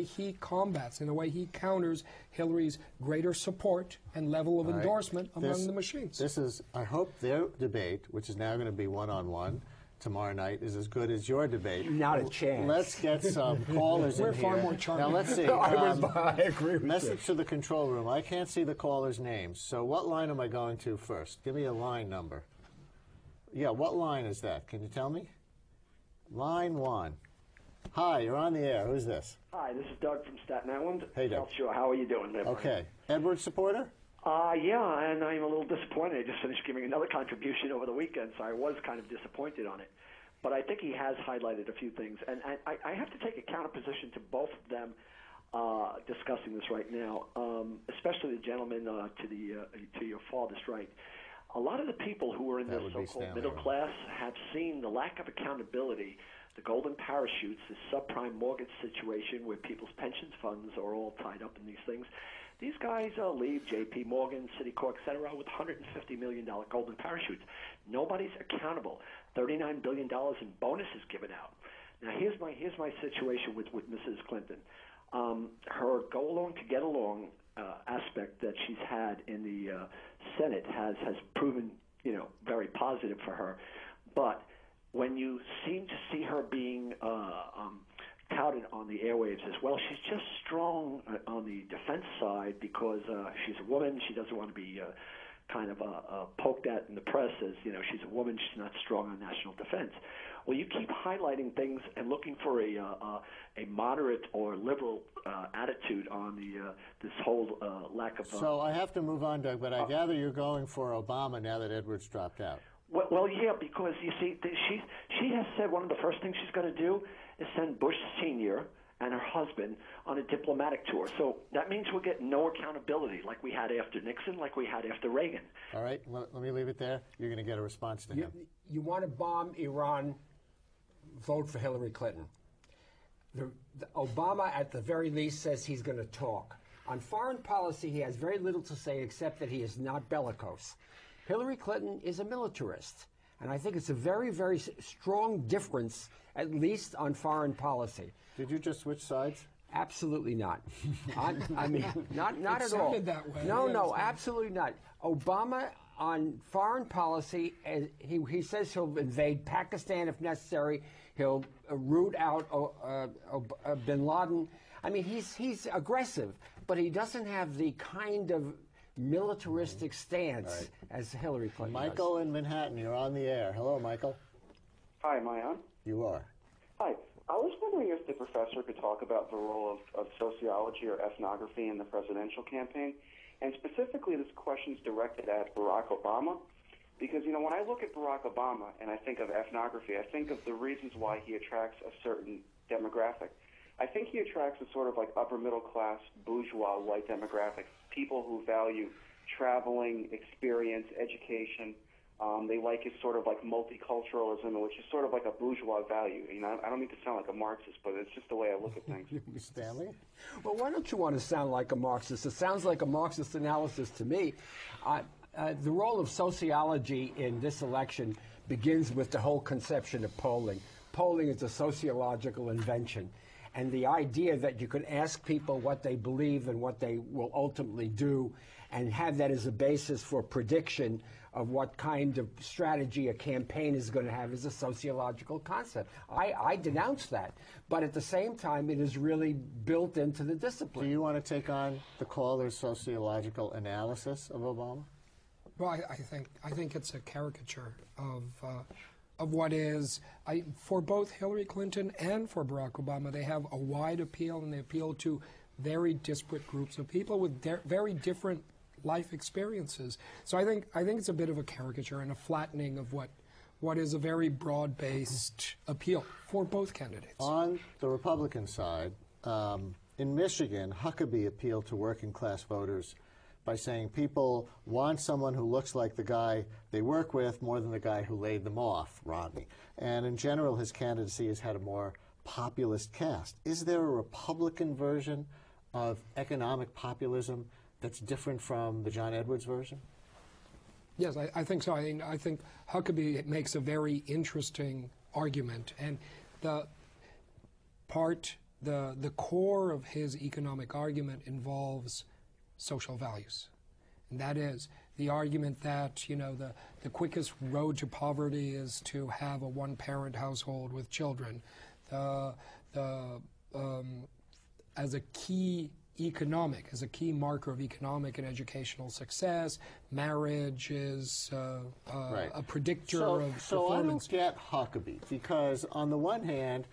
he combats, in a way he counters Hillary's greater support and level of endorsement among the machines. This is, I hope their debate, which is now going to be one-on-one tomorrow night, is as good as your debate. Not a chance. Let's get some callers in here. We're far more charming. Now let's see. I agree with message you. to the control room. I can't see the callers' names, so what line am I going to first? Give me a line number. Yeah, what line is that? Can you tell me? Line 1. Hi, you're on the air. Who's this? Hi, this is Doug from Staten Island. Hey, Doug. South Shore. How are you doing there? Okay. Edwards supporter? Yeah, and I'm a little disappointed. I just finished giving another contribution over the weekend, so I was kind of disappointed on it. But I think he has highlighted a few things, and I have to take a counterposition to both of them discussing this right now, especially the gentleman to your farthest right. A lot of the people who are in this so-called middle class have seen the lack of accountability, the golden parachutes, the subprime mortgage situation where people's pension funds are all tied up in these things. These guys leave J.P. Morgan, Citicorp, et cetera, with $150 million golden parachutes. Nobody's accountable. $39 billion in bonuses given out. Now, here's my situation with Mrs. Clinton. Her go along to get along aspect that she's had in the Senate has proven, very positive for her. But when you seem to see her being touted on the airwaves as well, she's just strong on the defense side because she's a woman. She doesn't want to be kind of poked at in the press as, she's a woman, she's not strong on national defense. Well, you keep highlighting things and looking for a moderate or liberal attitude on this whole lack of... So I have to move on, Doug, but I gather you're going for Obama now that Edwards dropped out. Well, yeah, because, you see, she has said one of the first things she's going to do is send Bush Sr. and her husband on a diplomatic tour. So that means we'll get no accountability like we had after Nixon, like we had after Reagan. All right, let me leave it there. You're going to get a response to him. You want to bomb Iran, vote for Hillary Clinton. Obama, at the very least, says he's going to talk. On foreign policy, he has very little to say except that he is not bellicose. Hillary Clinton is a militarist. And I think it's a very, very strong difference, at least on foreign policy. Did you just switch sides? Absolutely not. I mean, not at all. It sounded that way. No, absolutely not. Obama, on foreign policy, he says he'll invade Pakistan if necessary. He'll root out bin Laden. I mean, he's aggressive, but he doesn't have the kind of militaristic stance as Hillary Clinton Michael does. in Manhattan, you're on the air. Hello, Michael. Hi, am I on? You are. Hi. I was wondering if the professor could talk about the role of sociology or ethnography in the presidential campaign. And specifically, this question is directed at Barack Obama. Because, you know, when I look at Barack Obama and I think of ethnography, I think of the reasons why he attracts a certain demographic. I think he attracts a sort of like upper middle class, bourgeois, white demographic, people who value traveling, experience, education. They like his sort of like multiculturalism, which is sort of like a bourgeois value. You know, I don't mean to sound like a Marxist, but it's just the way I look at things. Stanley? Well, why don't you want to sound like a Marxist? It sounds like a Marxist analysis to me. The role of sociology in this election begins with the whole conception of polling. Polling is a sociological invention. And the idea that you can ask people what they believe and what they will ultimately do and have that as a basis for prediction of what kind of strategy a campaign is going to have is a sociological concept. I denounce that. But at the same time, it is really built into the discipline. Do you want to take on the caller's sociological analysis of Obama? Well, I think it's a caricature of what is, for both Hillary Clinton and for Barack Obama, they have a wide appeal, and they appeal to very disparate groups of people with very different life experiences. So I think it's a bit of a caricature and a flattening of what is a very broad-based appeal for both candidates. On the Republican side, in Michigan, Huckabee appealed to working-class voters by saying people want someone who looks like the guy they work with more than the guy who laid them off, Romney. And in general, his candidacy has had a more populist cast. Is there a Republican version of economic populism that's different from the John Edwards version? Yes, I think so. I mean, I think Huckabee makes a very interesting argument, and the core of his economic argument involves social values. And that is the argument that, you know, the quickest road to poverty is to have a one-parent household with children. As a key marker of economic and educational success, marriage is a predictor of performance. So I don't get Huckabee, because on the one hand,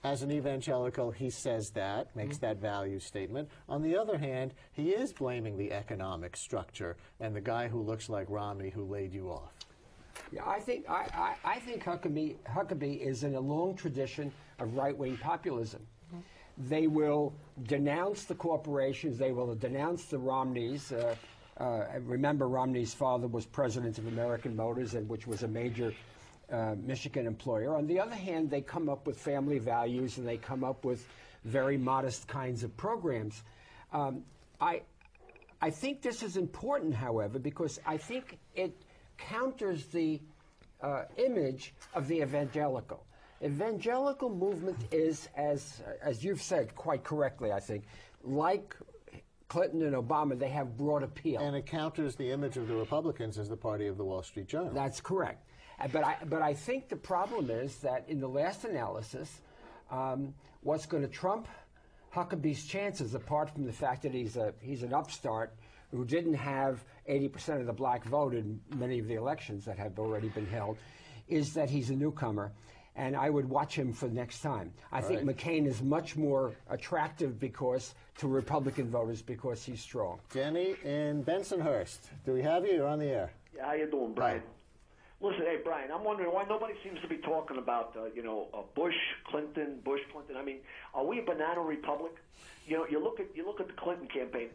as an evangelical, he says that, makes that value statement. On the other hand, he is blaming the economic structure and the guy who looks like Romney who laid you off. Yeah, I think Huckabee is in a long tradition of right-wing populism. They will denounce the corporations. They will denounce the Romneys. Remember, Romney's father was president of American Motors, which was a major Michigan employer. On the other hand, they come up with family values, and they come up with very modest kinds of programs. I think this is important, however, because I think it counters the image of the evangelical. Evangelical movement is, as you've said quite correctly, I think, like Clinton and Obama, they have broad appeal. And it counters the image of the Republicans as the party of the Wall Street Journal. That's correct. But I think the problem is that in the last analysis, what's going to trump Huckabee's chances, apart from the fact that he's an upstart who didn't have 80% of the black vote in many of the elections that have already been held, is that he's a newcomer. And I would watch him for next time. I think McCain is much more attractive to Republican voters because he's strong. Denny in Bensonhurst, do we have you? You're on the air. Yeah, how you doing, Brian? Listen, hey, Brian, I'm wondering why nobody seems to be talking about, Bush, Clinton. I mean, are we a banana republic? You look at the Clinton campaign.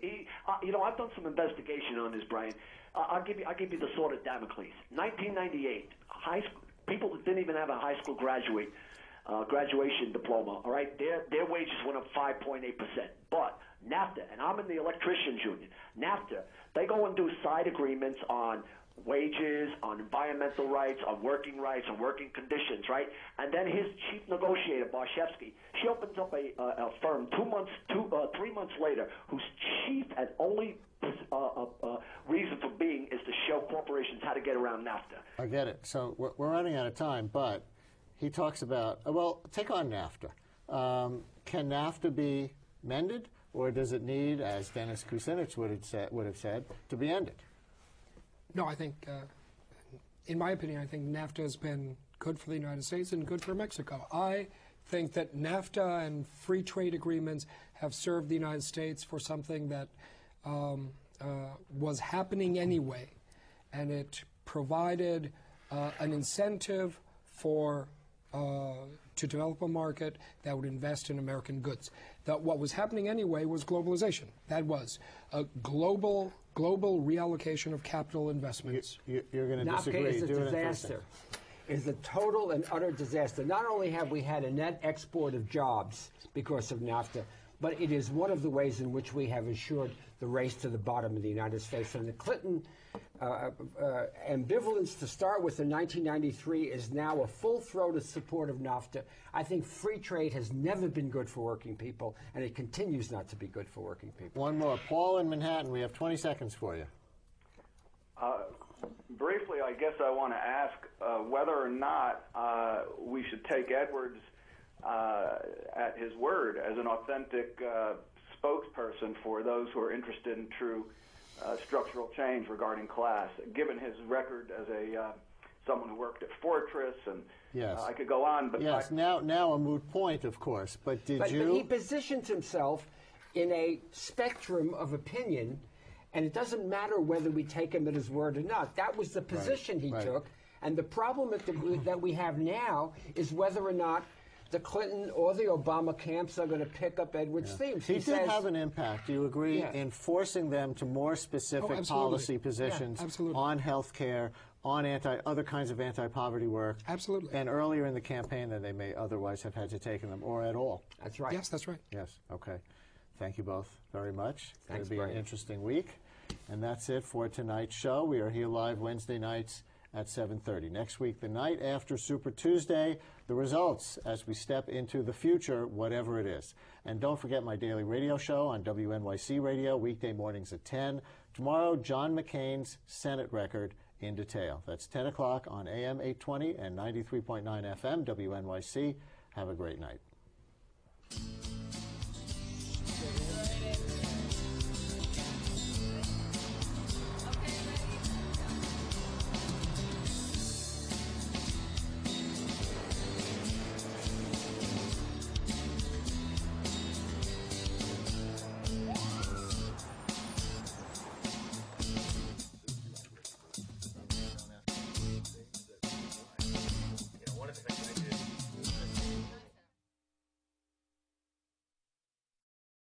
I've done some investigation on this, Brian. I'll give you the sword of Damocles. 1998, high school people that didn't even have a high school graduation diploma. All right, their wages went up 5.8%. But NAFTA, and I'm in the electricians union. NAFTA, they go and do side agreements on wages, on environmental rights, on working conditions, right? And then his chief negotiator, Barshevsky, she opens up a firm 3 months later, whose chief and only reason for being is to show corporations how to get around NAFTA. I get it. So we're running out of time, but he talks about, take on NAFTA. Can NAFTA be mended, or does it need, as Dennis Kucinich would have said, to be ended? No, I think, in my opinion, I think NAFTA has been good for the United States and good for Mexico. I think that NAFTA and free trade agreements have served the United States for something that was happening anyway, and it provided an incentive for to develop a market that would invest in American goods. That what was happening anyway was globalization. That was a global reallocation of capital investments. You're going to disagree. NAFTA is a disaster. Is a total and utter disaster. Not only have we had a net export of jobs because of NAFTA, but it is one of the ways in which we have ensured the race to the bottom of the United States. And the Clinton ambivalence to start with in 1993 is now a full-throated support of NAFTA. I think free trade has never been good for working people, and it continues not to be good for working people. One more. Paul in Manhattan, we have 20 seconds for you. Briefly, I guess I want to ask whether or not we should take Edwards at his word as an authentic spokesperson for those who are interested in true structural change regarding class, given his record as someone who worked at Fortress, and yes. I could go on. But yes, now a moot point, of course. But but he positions himself in a spectrum of opinion, and it doesn't matter whether we take him at his word or not. That was the position he took, and the problem that we have now is whether or not the Clinton or the Obama camps are going to pick up Edwards' themes. He did have an impact, do you agree, in forcing them to more specific policy positions on health care, on other kinds of anti-poverty work. Absolutely. And earlier in the campaign than they may otherwise have had to take them, or at all. That's right. Yes, that's right. Yes, okay. Thank you both very much. Thanks, It'll be an interesting week. And that's it for tonight's show. We are here live Wednesday nights at 7:30. Next week, the night after Super Tuesday, the results as we step into the future, whatever it is. And don't forget my daily radio show on WNYC Radio, weekday mornings at 10. Tomorrow, John McCain's Senate record in detail. That's 10 o'clock on AM 820 and 93.9 FM, WNYC. Have a great night.